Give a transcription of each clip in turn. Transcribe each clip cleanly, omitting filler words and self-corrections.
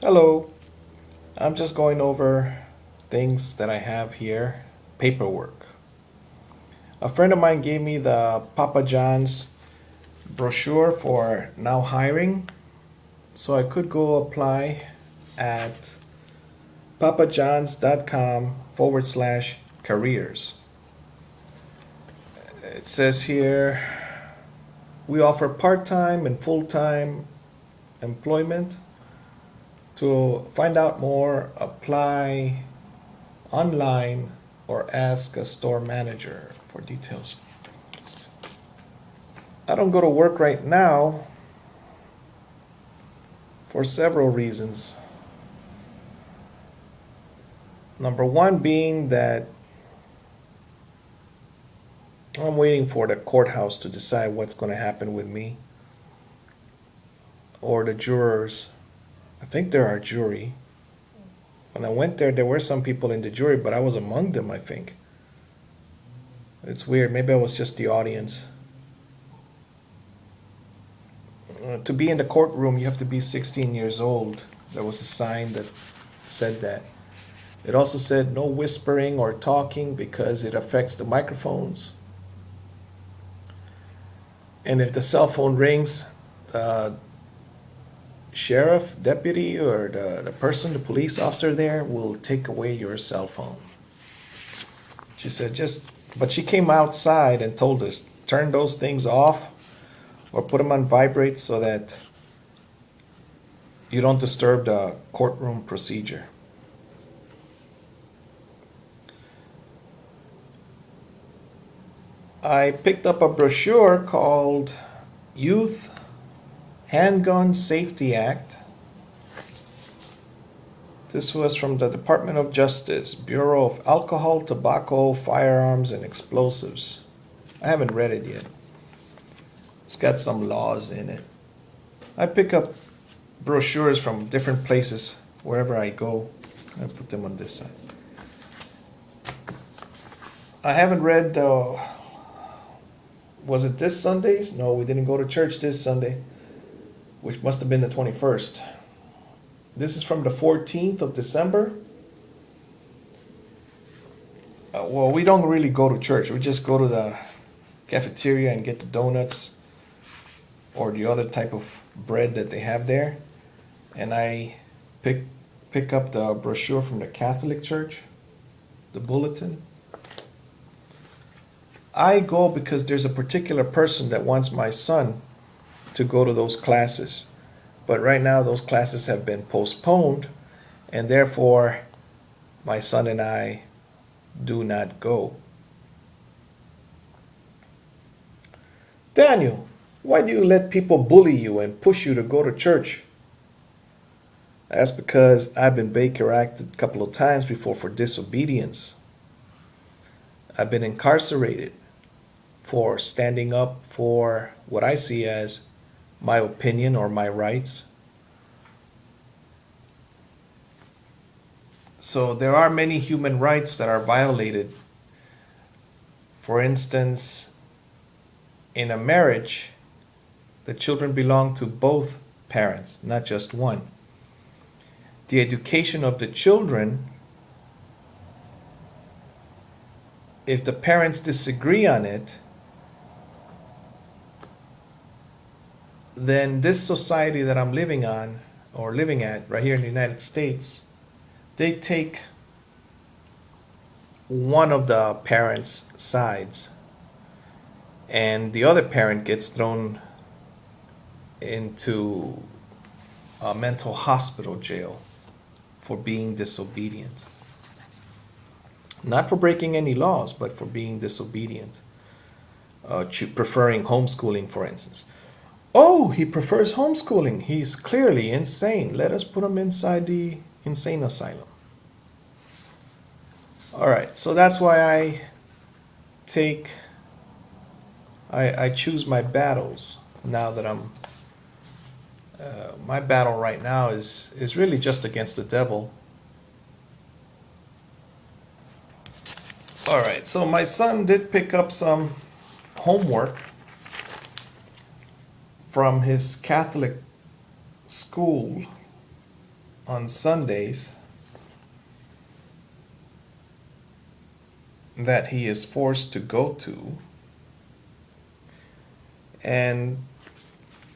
Hello, I'm just going over things that I have here, paperwork. A friend of mine gave me the Papa John's brochure for now hiring, so I could go apply at papajohns.com/careers. It says here we offer part time and full time employment. To find out more, apply online or ask a store manager for details. I don't go to work right now for several reasons. Number one being that I'm waiting for the courthouse to decide what's going to happen with me or the jurors. I think they're our jury. When I went there were some people in the jury, but I was among them, I think. It's weird. Maybe I was just the audience. To be in the courtroom, you have to be 16 years old. There was a sign that said that. It also said no whispering or talking because it affects the microphones. And if the cell phone rings, the sheriff, deputy, or the person, the police officer there will take away your cell phone. She said but she came outside and told us, turn those things off or put them on vibrate so that you don't disturb the courtroom procedure. I picked up a brochure called Youth Handgun Safety Act. This was from the Department of Justice, Bureau of Alcohol, Tobacco, Firearms, and Explosives. I haven't read it yet. It's got some laws in it. I pick up brochures from different places wherever I go. I put them on this side. I haven't read, was it this Sunday's? No, we didn't go to church this Sunday, which must have been the 21st. This is from the 14th of December. Well, we don't really go to church. We just go to the cafeteria and get the donuts or the other type of bread that they have there. And I pick up the brochure from the Catholic Church, the bulletin. I go because there's a particular person that wants my son to go to those classes. But right now those classes have been postponed, and therefore my son and I do not go. Daniel, why do you let people bully you and push you to go to church? That's because I've been Baker acted a couple of times before for disobedience. I've been incarcerated for standing up for what I see as my opinion or my rights. So there are many human rights that are violated. For instance, in a marriage, the children belong to both parents, not just one. The education of the children, if the parents disagree on it, then this society that I'm living on, or living at right here in the United States, they take one of the parents' sides, and the other parent gets thrown into a mental hospital jail for being disobedient. Not for breaking any laws, but for being disobedient. Preferring homeschooling, for instance. Oh, he prefers homeschooling. He's clearly insane. Let us put him inside the insane asylum. All right, so that's why I choose my battles now that my battle right now is really just against the devil. All right, so my son did pick up some homework from his Catholic school, on Sundays that he is forced to go to. And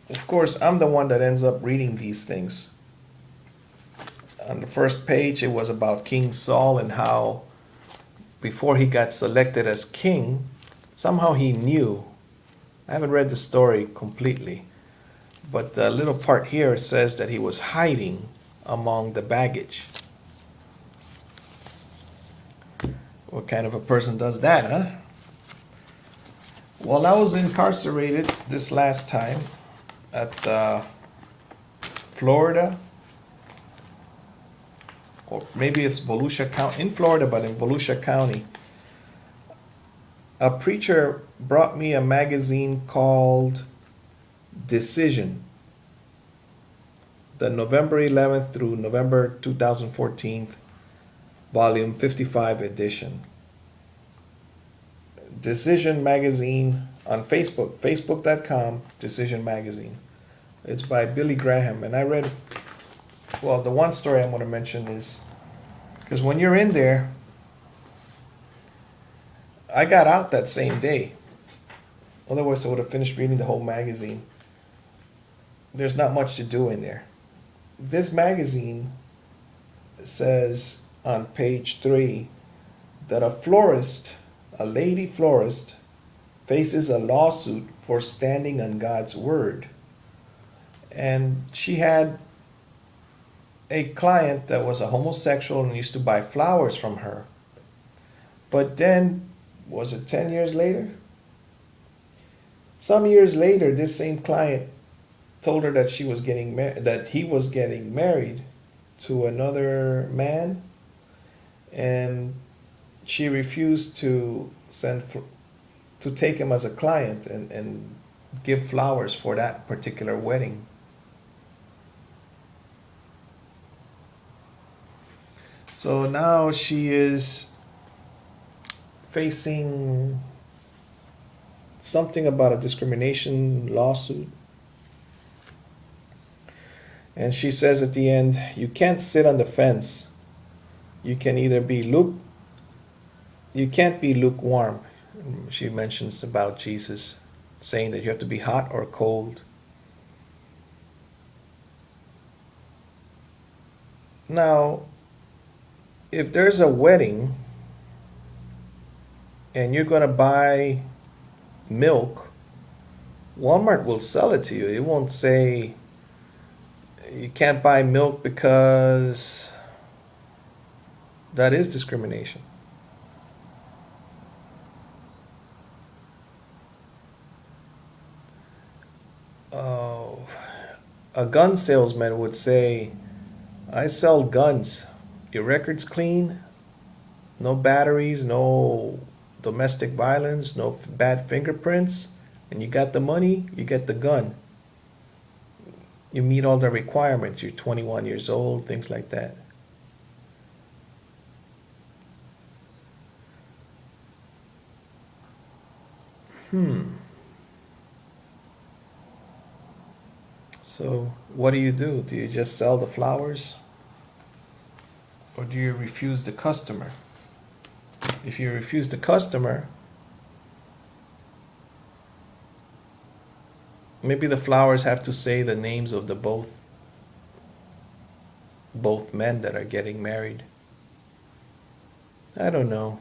of course, I'm the one that ends up reading these things. On the first page, it was about King Saul and how before he got selected as king, somehow he knew. I haven't read the story completely, but the little part here says that he was hiding among the baggage. What kind of a person does that, huh? Well, I was incarcerated this last time at Florida, or maybe it's Volusia County, in Florida, but in Volusia County. A preacher brought me a magazine called Decision, the November 11th through November 2014, volume 55 edition. Decision magazine on Facebook, facebook.com, Decision magazine. It's by Billy Graham, and I read, well, the one story I'm going to mention is, because when you're in there, I got out that same day. Otherwise, I would have finished reading the whole magazine. There's not much to do in there. This magazine says on page 3 that a lady florist, faces a lawsuit for standing on God's word. And she had a client that was a homosexual and used to buy flowers from her. But then, was it 10 years later? Some years later, this same client told her that he was getting married to another man, and she refused to take him as a client and give flowers for that particular wedding. So now she is facing something about a discrimination lawsuit. And she says at the end, you can't sit on the fence. You can either be you can't be lukewarm. She mentions about Jesus saying that you have to be hot or cold. Now, if there's a wedding and you're going to buy milk, Walmart will sell it to you. It won't say you can't buy milk because that is discrimination. A gun salesman would say, I sell guns. Your record's clean, no batteries, no domestic violence, no bad fingerprints, and you got the money, you get the gun. You meet all the requirements. You're 21 years old, things like that. So what do? Do you just sell the flowers? Or do you refuse the customer? If you refuse the customer, maybe the flowers have to say the names of the both men that are getting married. I don't know.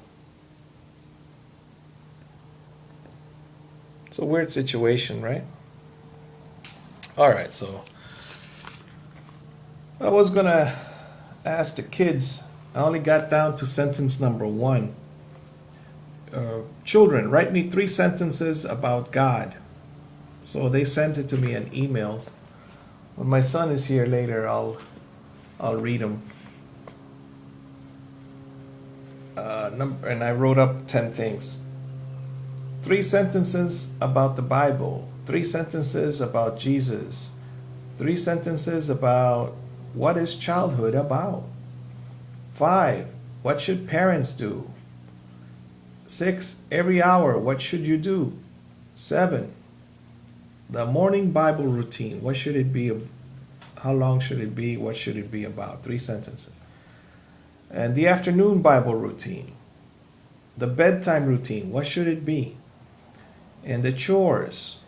It's a weird situation, right? All right, so I was gonna ask the kids. I only got down to sentence number 1. Children, write me 3 sentences about God. So they sent it to me in emails. When my son is here later, I'll read them. And I wrote up 10 things. 3 sentences about the Bible. 3 sentences about Jesus. 3 sentences about what is childhood about. 5, what should parents do? 6, every hour, what should you do? 7, the morning Bible routine, what should it be How long should it be? What should it be about? 3 sentences. And the afternoon Bible routine, the bedtime routine, what should it be? And the chores,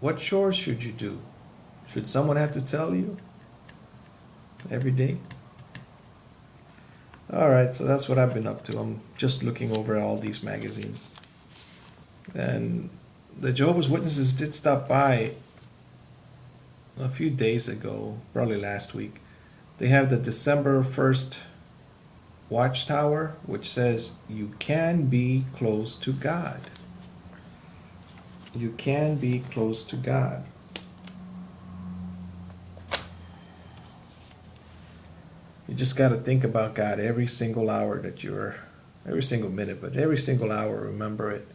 what chores should you do? Should someone have to tell you every day? All right, so that's what I've been up to. I'm just looking over all these magazines. And the Jehovah's Witnesses did stop by a few days ago, probably last week. They have the December 1st Watchtower, which says you can be close to God. You can be close to God. You just got to think about God every single hour that you're, every single minute, but every single hour, remember it.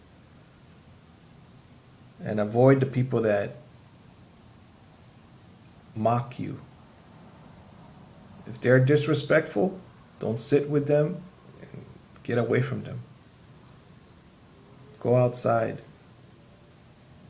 And avoid the people that mock you. If they're disrespectful, don't sit with them. Get away from them. Go outside.